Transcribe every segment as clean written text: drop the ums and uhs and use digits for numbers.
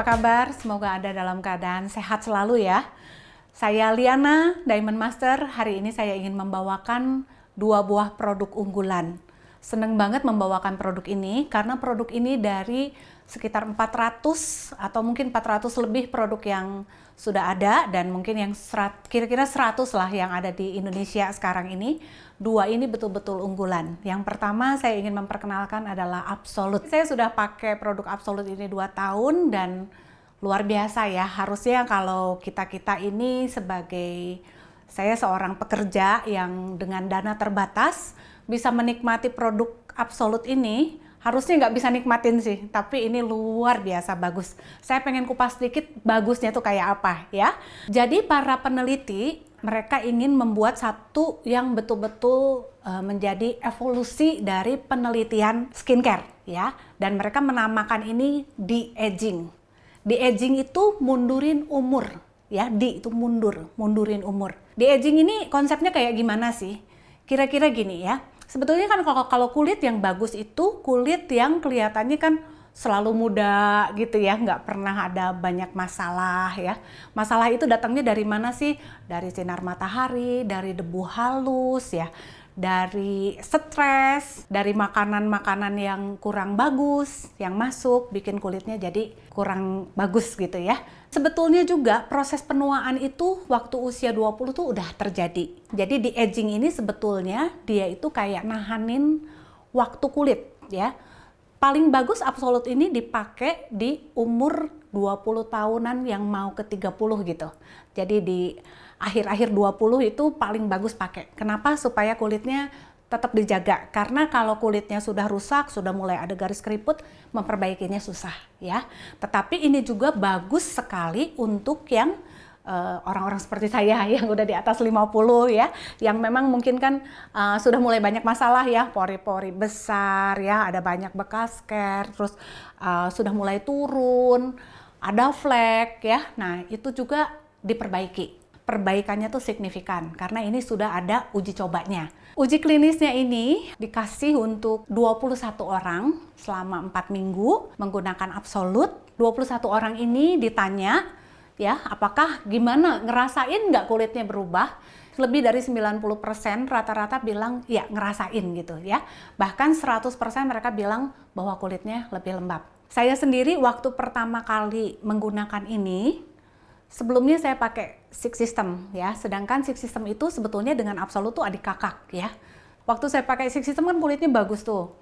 apa kabar? Semoga Anda dalam keadaan sehat selalu ya. Saya Liana, Diamond Master. Hari ini saya ingin membawakan 2 buah produk unggulan. Seneng banget membawakan produk ini karena produk ini dari sekitar 400 atau mungkin 400 lebih produk yang sudah ada dan mungkin yang kira-kira 100 lah yang ada di Indonesia sekarang ini. 2 ini betul-betul unggulan. Yang pertama saya ingin memperkenalkan adalah Absolute. Saya sudah pakai produk Absolute ini 2 tahun dan luar biasa ya. Harusnya kalau kita-kita ini sebagai saya seorang pekerja yang dengan dana terbatas bisa menikmati produk Absolute ini, harusnya nggak bisa nikmatin sih, tapi ini luar biasa bagus. Saya pengen kupas sedikit bagusnya tuh kayak apa ya. Jadi para peneliti, mereka ingin membuat satu yang betul-betul menjadi evolusi dari penelitian skincare ya. Dan mereka menamakan ini de-aging. De-aging itu mundurin umur ya, itu mundurin umur. De-aging ini konsepnya kayak gimana sih? Kira-kira gini ya. Sebetulnya kan kalau kulit yang bagus itu kulit yang kelihatannya kan selalu muda gitu ya, nggak pernah ada banyak masalah ya. Masalah itu datangnya dari mana sih? Dari sinar matahari, dari debu halus ya, dari stres, dari makanan-makanan yang kurang bagus yang masuk bikin kulitnya jadi kurang bagus gitu ya. Sebetulnya juga proses penuaan itu waktu usia 20 tuh udah terjadi. Jadi di aging ini sebetulnya dia itu kayak nahanin waktu kulit ya. Paling bagus Absolute ini dipakai di umur 20 tahunan yang mau ke 30 gitu. Jadi di akhir-akhir 20 itu paling bagus pakai. Kenapa? Supaya kulitnya tetap dijaga. Karena kalau kulitnya sudah rusak, sudah mulai ada garis keriput, memperbaikinya susah ya. Tetapi ini juga bagus sekali untuk yang orang-orang seperti saya yang udah di atas 50 ya, yang memang mungkin kan sudah mulai banyak masalah ya, pori-pori besar ya, ada banyak bekas care, terus sudah mulai turun, ada flek ya. Nah, itu juga diperbaiki. Perbaikannya tuh signifikan karena ini sudah ada uji cobanya. Uji klinisnya ini dikasih untuk 21 orang selama 4 minggu menggunakan Absolute. 21 orang ini ditanya ya, apakah gimana, ngerasain nggak kulitnya berubah? Lebih dari 90% rata-rata bilang ya ngerasain gitu ya. Bahkan 100% mereka bilang bahwa kulitnya lebih lembab. Saya sendiri waktu pertama kali menggunakan ini, sebelumnya saya pakai Six System ya, sedangkan Six System itu sebetulnya dengan Absolute tuh adik kakak ya. Waktu saya pakai Six System kan kulitnya bagus tuh.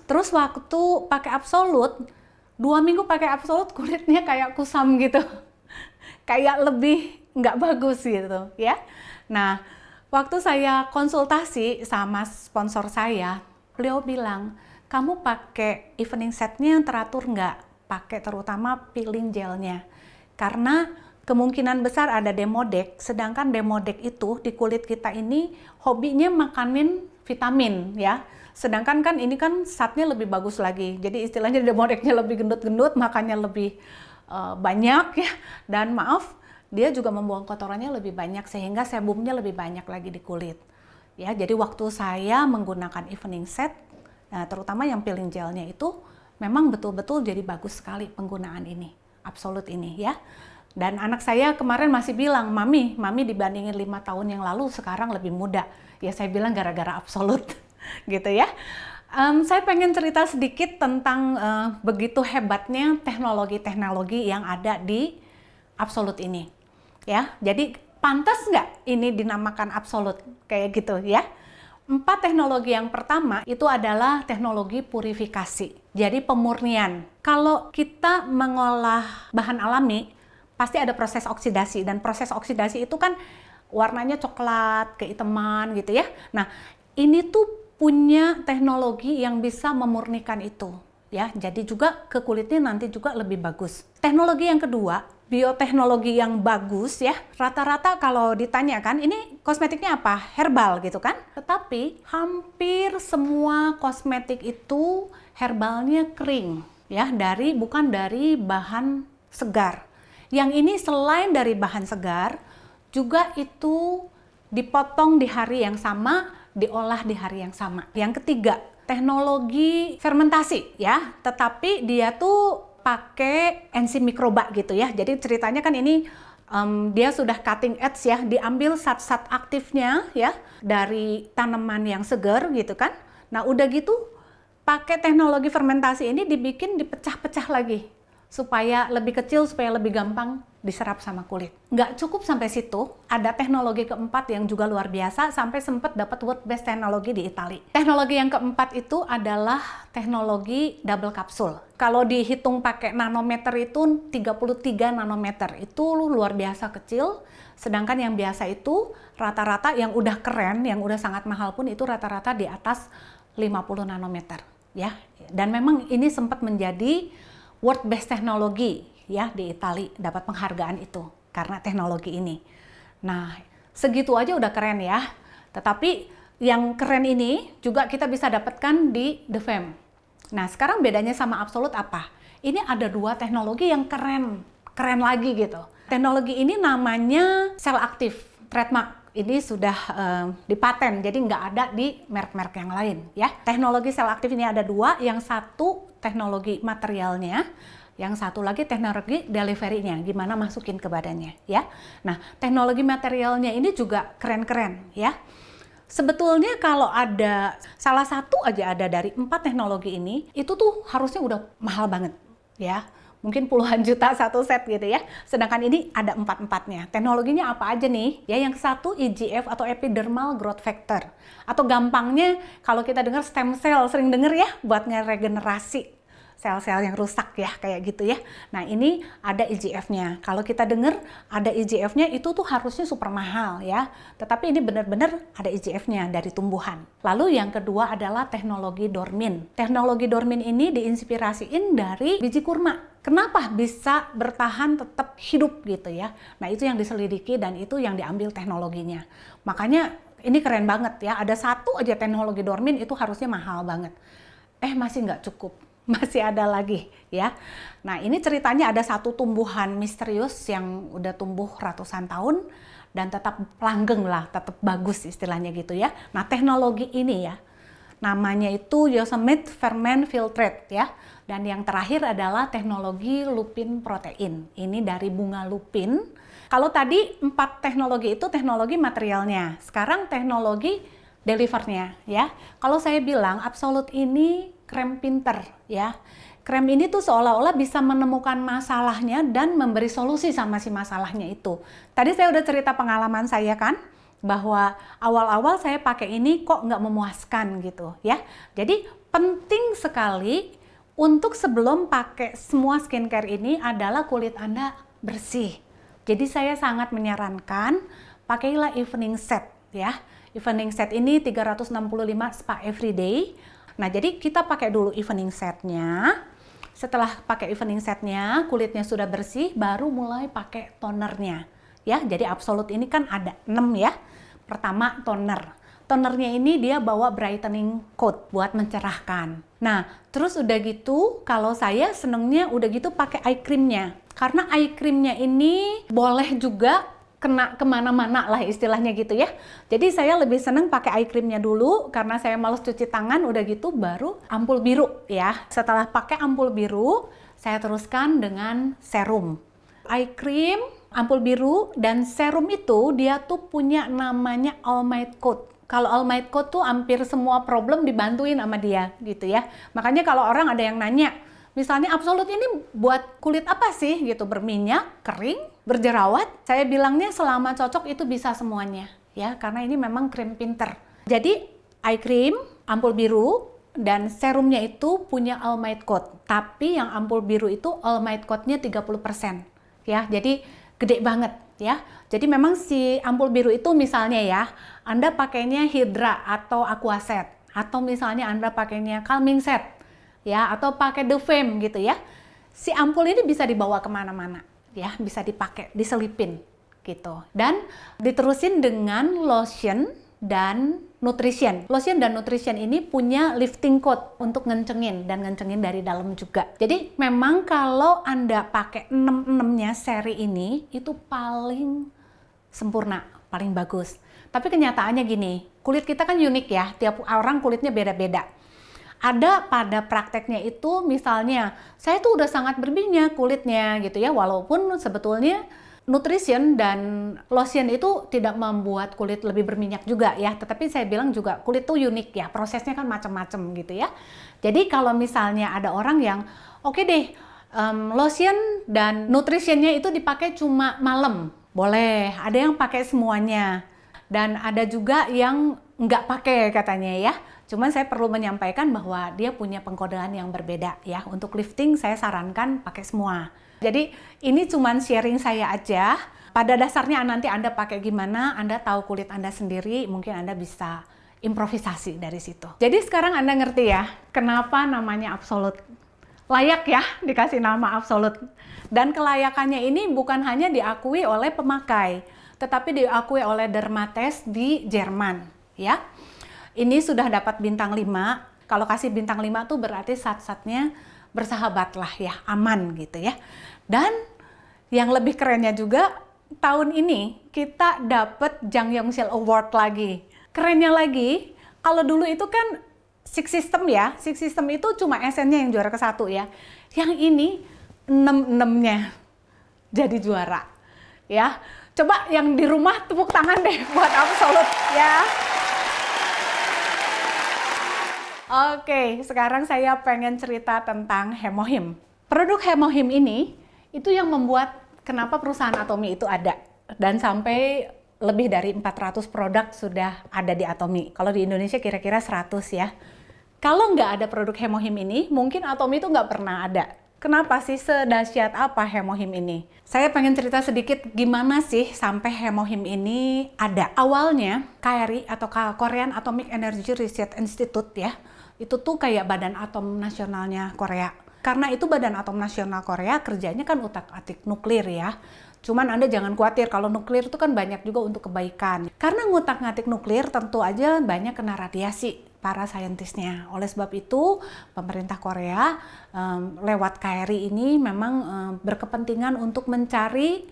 Terus waktu pakai Absolute, 2 minggu pakai Absolute kulitnya kayak kusam gitu. Kayak lebih nggak bagus gitu ya. Nah, waktu saya konsultasi sama sponsor saya, beliau bilang, kamu pakai evening setnya yang teratur nggak? Pakai terutama peeling gelnya. Karena kemungkinan besar ada Demodex, sedangkan Demodex itu di kulit kita ini hobinya makanin vitamin ya. Sedangkan kan ini kan zatnya lebih bagus lagi. Jadi istilahnya Demodexnya lebih gendut-gendut, makannya lebih banyak ya. Dan maaf, dia juga membuang kotorannya lebih banyak sehingga sebumnya lebih banyak lagi di kulit. Ya, jadi waktu saya menggunakan evening set, nah, terutama yang peeling gelnya itu memang betul-betul jadi bagus sekali penggunaan ini, Absolute ini ya. Dan anak saya kemarin masih bilang, Mami dibandingin 5 tahun yang lalu sekarang lebih muda. Ya saya bilang gara-gara Absolute gitu ya. Saya pengen cerita sedikit tentang begitu hebatnya teknologi-teknologi yang ada di Absolute ini. Ya, jadi pantas nggak ini dinamakan Absolute kayak gitu ya? 4 teknologi yang pertama itu adalah teknologi purifikasi. Jadi pemurnian. Kalau kita mengolah bahan alami, pasti ada proses oksidasi, dan proses oksidasi itu kan warnanya coklat, kehitaman gitu ya. Nah, ini tuh punya teknologi yang bisa memurnikan itu ya. Jadi juga ke kulitnya nanti juga lebih bagus. Teknologi yang kedua, bioteknologi yang bagus ya. Rata-rata kalau ditanyakan ini kosmetiknya apa? Herbal gitu kan? Tetapi hampir semua kosmetik itu herbalnya kering ya, bukan dari bahan segar. Yang ini selain dari bahan segar, juga itu dipotong di hari yang sama, diolah di hari yang sama. Yang ketiga, teknologi fermentasi ya, tetapi dia tuh pakai enzim mikroba gitu ya. Jadi ceritanya kan ini dia sudah cutting edge ya, diambil zat-zat aktifnya ya dari tanaman yang segar gitu kan. Nah udah gitu pakai teknologi fermentasi ini dibikin dipecah-pecah lagi supaya lebih kecil, supaya lebih gampang diserap sama kulit. Nggak cukup sampai situ, ada teknologi keempat yang juga luar biasa, sampai sempat dapat World Best Teknologi di Italia. Teknologi yang keempat itu adalah teknologi double kapsul. Kalau dihitung pakai nanometer itu 33 nanometer, itu luar biasa kecil. Sedangkan yang biasa itu rata-rata yang udah keren, yang udah sangat mahal pun itu rata-rata di atas 50 nanometer. Ya, dan memang ini sempat menjadi World Best Teknologi ya di Italia, dapat penghargaan itu karena teknologi ini. Nah, segitu aja udah keren ya. Tetapi yang keren ini juga kita bisa dapatkan di The Fame. Nah, sekarang bedanya sama Absolut apa? Ini ada dua teknologi yang keren lagi gitu. Teknologi ini namanya sel aktif, trademark. Ini sudah dipaten, jadi nggak ada di merek-merek yang lain ya. Teknologi sel aktif ini ada dua, yang satu teknologi materialnya, yang satu lagi teknologi delivery-nya, gimana masukin ke badannya ya. Nah, teknologi materialnya ini juga keren-keren ya. Sebetulnya kalau ada salah satu aja ada dari 4 teknologi ini, itu tuh harusnya udah mahal banget ya. Mungkin puluhan juta satu set gitu ya. Sedangkan ini ada 4-4-nya. Teknologinya apa aja nih? Ya, yang satu EGF atau Epidermal Growth Factor. Atau gampangnya kalau kita dengar stem cell, sering denger ya, buat ngeregenerasi sel-sel yang rusak ya, kayak gitu ya. Nah, ini ada EGF-nya. Kalau kita dengar ada EGF-nya itu tuh harusnya super mahal ya. Tetapi ini benar-benar ada EGF-nya dari tumbuhan. Lalu yang kedua adalah teknologi Dormin. Teknologi Dormin ini diinspirasiin dari biji kurma. Kenapa bisa bertahan tetap hidup gitu ya? Nah, itu yang diselidiki dan itu yang diambil teknologinya. Makanya ini keren banget ya. Ada satu aja teknologi Dormin itu harusnya mahal banget. Masih nggak cukup. Masih ada lagi ya. Nah, ini ceritanya ada satu tumbuhan misterius yang udah tumbuh ratusan tahun dan tetap langgeng lah, tetap bagus istilahnya gitu ya. Nah, teknologi ini ya, namanya itu Yosemite Ferment Filtrate ya. Dan yang terakhir adalah teknologi lupin protein. Ini dari bunga lupin. Kalau tadi 4 teknologi itu teknologi materialnya. Sekarang teknologi delivernya ya. Kalau saya bilang Absolut ini krem pinter ya. Krem ini tuh seolah-olah bisa menemukan masalahnya dan memberi solusi sama si masalahnya itu. Tadi saya udah cerita pengalaman saya kan, bahwa awal-awal saya pakai ini kok nggak memuaskan gitu ya. Jadi penting sekali untuk sebelum pakai semua skincare ini adalah kulit Anda bersih. Jadi saya sangat menyarankan pakailah evening set ya. Evening set ini 365 spa everyday. Nah, jadi kita pakai dulu evening setnya. Setelah pakai evening setnya, kulitnya sudah bersih, baru mulai pakai tonernya. Ya, jadi Absolut ini kan ada 6 ya. Pertama toner. Tonernya ini dia bawa brightening coat buat mencerahkan. Nah, terus udah gitu, kalau saya senengnya udah gitu pakai eye creamnya. Karena eye creamnya ini boleh juga kena kemana-mana lah istilahnya gitu ya. Jadi saya lebih seneng pakai eye creamnya dulu karena saya males cuci tangan, udah gitu baru ampul biru ya. Setelah pakai ampul biru, saya teruskan dengan serum. Eye cream, ampul biru, dan serum itu dia tuh punya namanya All Might Coat. Kalau All Might Coat tuh hampir semua problem dibantuin sama dia gitu ya. Makanya kalau orang ada yang nanya, misalnya Absolut ini buat kulit apa sih gitu, berminyak, kering, berjerawat, saya bilangnya selama cocok itu bisa semuanya ya, karena ini memang krim pinter. Jadi eye cream, ampul biru, dan serumnya itu punya All Might Coat. Tapi yang ampul biru itu All Might Coat-nya 30% ya, jadi gede banget ya. Jadi memang si ampul biru itu misalnya ya, Anda pakainya Hydra atau Aquaset, atau misalnya Anda pakainya Calming Set ya, atau pakai The Fame gitu ya. Si ampul ini bisa dibawa kemana-mana ya, bisa dipakai, diselipin gitu. Dan diterusin dengan lotion dan nutrition. Lotion dan nutrition ini punya lifting coat untuk ngencengin dan ngencengin dari dalam juga. Jadi memang kalau Anda pakai 6-6-nya seri ini itu paling sempurna, paling bagus. Tapi kenyataannya gini, kulit kita kan unik ya, tiap orang kulitnya beda-beda. Ada pada prakteknya itu misalnya, saya tuh udah sangat berminyak kulitnya gitu ya, walaupun sebetulnya nutrition dan lotion itu tidak membuat kulit lebih berminyak juga ya, tetapi saya bilang juga kulit tuh unik ya, prosesnya kan macam-macam gitu ya. Jadi kalau misalnya ada orang yang oke deh, lotion dan nutritionnya itu dipakai cuma malam, boleh. Ada yang pakai semuanya dan ada juga yang nggak pakai katanya ya. Cuman saya perlu menyampaikan bahwa dia punya pengkodean yang berbeda ya. Untuk lifting saya sarankan pakai semua. Jadi ini cuman sharing saya aja. Pada dasarnya nanti Anda pakai gimana, Anda tahu kulit Anda sendiri, mungkin Anda bisa improvisasi dari situ. Jadi sekarang Anda ngerti ya, kenapa namanya Absolute. Layak ya dikasih nama Absolute. Dan kelayakannya ini bukan hanya diakui oleh pemakai, tetapi diakui oleh Dermatest di Jerman ya. Ini sudah dapat bintang 5. Kalau kasih bintang 5 tuh berarti zat-zatnya bersahabat lah ya, aman gitu ya. Dan yang lebih kerennya juga, tahun ini kita dapat Jang Yongsil Award lagi. Kerennya lagi, kalau dulu itu kan Six System ya, Six System itu cuma SN-nya yang juara ke-1 ya. Yang ini 6-6-nya jadi juara ya. Coba yang di rumah tepuk tangan deh buat Absolute ya. Oke, sekarang saya pengen cerita tentang Hemohim. Produk Hemohim ini itu yang membuat kenapa perusahaan Atomy itu ada. Dan sampai lebih dari 400 produk sudah ada di Atomy. Kalau di Indonesia kira-kira 100 ya. Kalau nggak ada produk Hemohim ini, mungkin Atomy itu nggak pernah ada. Kenapa sih, sedahsyat apa Hemohim ini? Saya pengen cerita sedikit gimana sih sampai Hemohim ini ada. Awalnya KRI atau Korean Atomic Energy Research Institute ya, itu tuh kayak badan atom nasionalnya Korea. Karena itu badan atom nasional Korea kerjanya kan utak-atik nuklir ya. Cuman Anda jangan khawatir, kalau nuklir itu kan banyak juga untuk kebaikan. Karena ngutak-ngatik nuklir tentu aja banyak kena radiasi para saintisnya. Oleh sebab itu pemerintah Korea lewat KRI ini memang berkepentingan untuk mencari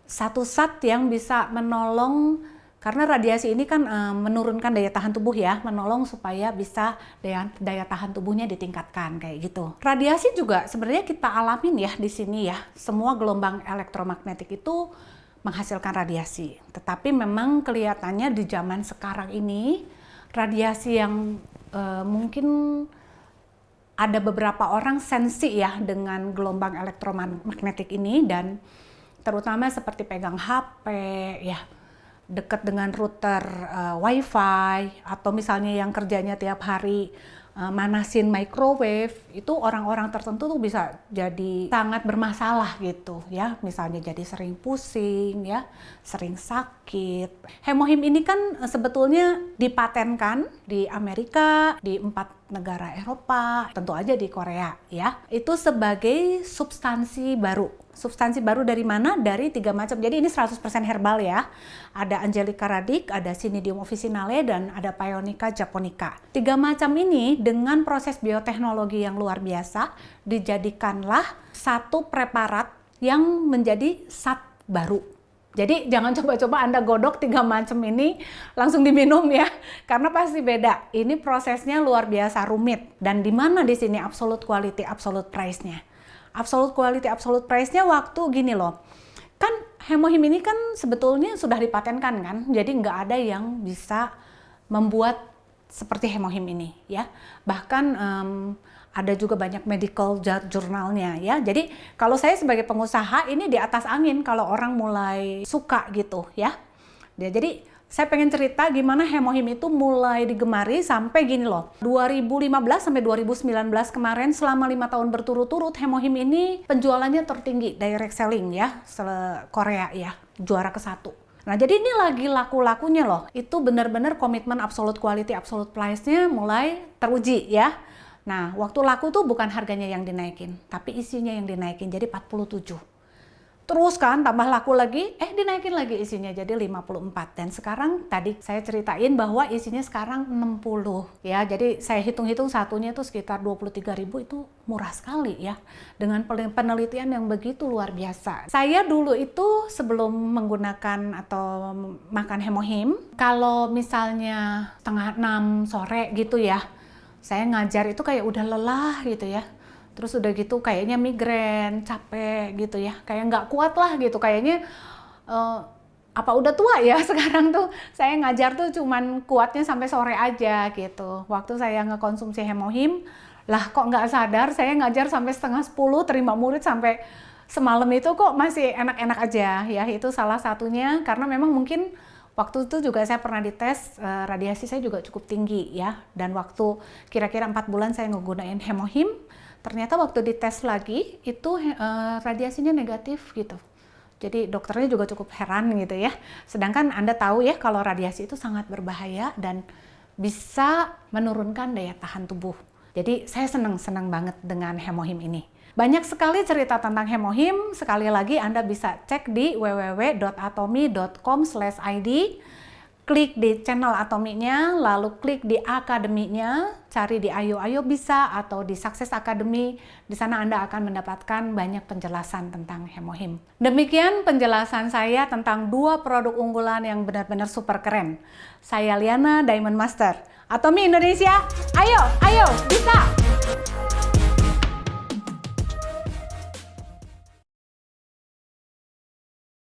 satu zat yang bisa menolong. Karena radiasi ini kan menurunkan daya tahan tubuh ya, menolong supaya bisa daya tahan tubuhnya ditingkatkan kayak gitu. Radiasi juga sebenarnya kita alamin ya di sini ya. Semua gelombang elektromagnetik itu menghasilkan radiasi. Tetapi memang kelihatannya di zaman sekarang ini radiasi yang mungkin ada beberapa orang sensi ya dengan gelombang elektromagnetik ini, dan terutama seperti pegang HP ya, dekat dengan router wifi, atau misalnya yang kerjanya tiap hari manasin microwave, itu orang-orang tertentu tuh bisa jadi sangat bermasalah gitu ya, misalnya jadi sering pusing ya, sering sakit. Hemohim ini kan sebetulnya dipatenkan di Amerika, di 4 negara Eropa, tentu aja di Korea ya, itu sebagai substansi baru. Substansi baru dari mana? Dari 3 macam. Jadi ini 100% herbal ya. Ada Angelica radic, ada Cnidium officinale, dan ada Paeonica japonica. 3 macam ini dengan proses bioteknologi yang luar biasa dijadikanlah satu preparat yang menjadi zat baru. Jadi jangan coba-coba Anda godok 3 macam ini langsung diminum ya, karena pasti beda. Ini prosesnya luar biasa rumit, dan di mana di sini absolute quality, absolute price-nya. Absolute quality, absolute price-nya waktu gini loh. Kan Hemohim ini kan sebetulnya sudah dipatenkan kan, jadi nggak ada yang bisa membuat seperti Hemohim ini ya. Bahkan ada juga banyak medical jurnalnya ya. Jadi kalau saya sebagai pengusaha ini di atas angin kalau orang mulai suka gitu ya. Jadi saya pengen cerita gimana Hemohim itu mulai digemari sampai gini loh. 2015 sampai 2019 kemarin, selama 5 tahun berturut-turut, Hemohim ini penjualannya tertinggi, direct selling ya, Korea ya, juara ke-1. Nah jadi ini lagi laku-lakunya loh. Itu benar-benar komitmen absolute quality, absolute price-nya mulai teruji ya. Nah waktu laku tuh bukan harganya yang dinaikin, tapi isinya yang dinaikin, jadi 47. Terus kan tambah laku lagi, dinaikin lagi isinya jadi 54. Dan sekarang tadi saya ceritain bahwa isinya sekarang 60 ya. Jadi saya hitung-hitung satunya itu sekitar 23.000, itu murah sekali ya. Dengan penelitian yang begitu luar biasa. Saya dulu itu sebelum menggunakan atau makan Hemohim, kalau misalnya 5:30 sore gitu ya, Saya ngajar itu kayak udah lelah gitu ya. Terus udah gitu kayaknya migrain, capek gitu ya. Kayak nggak kuat lah gitu. Kayaknya apa udah tua ya sekarang tuh saya ngajar tuh cuman kuatnya sampai sore aja gitu. Waktu saya ngekonsumsi Hemohim, lah kok nggak sadar saya ngajar sampai setengah 10, terima murid sampai semalam itu kok masih enak-enak aja ya. Itu salah satunya karena memang mungkin waktu itu juga saya pernah dites, radiasi saya juga cukup tinggi ya. Dan waktu kira-kira 4 bulan saya ngegunain Hemohim, ternyata waktu dites lagi itu radiasinya negatif gitu. Jadi dokternya juga cukup heran gitu ya. Sedangkan Anda tahu ya kalau radiasi itu sangat berbahaya dan bisa menurunkan daya tahan tubuh. Jadi saya senang banget dengan Hemohim ini. Banyak sekali cerita tentang Hemohim. Sekali lagi Anda bisa cek di www.atomy.com/id. Klik di channel Atomy-nya, lalu klik di akademinya, cari di Ayo Ayo bisa atau di Success Academy. Di sana Anda akan mendapatkan banyak penjelasan tentang Hemohim. Demikian penjelasan saya tentang 2 produk unggulan yang benar-benar super keren. Saya Liana, Diamond Master. Atomy Indonesia, ayo, ayo, bisa!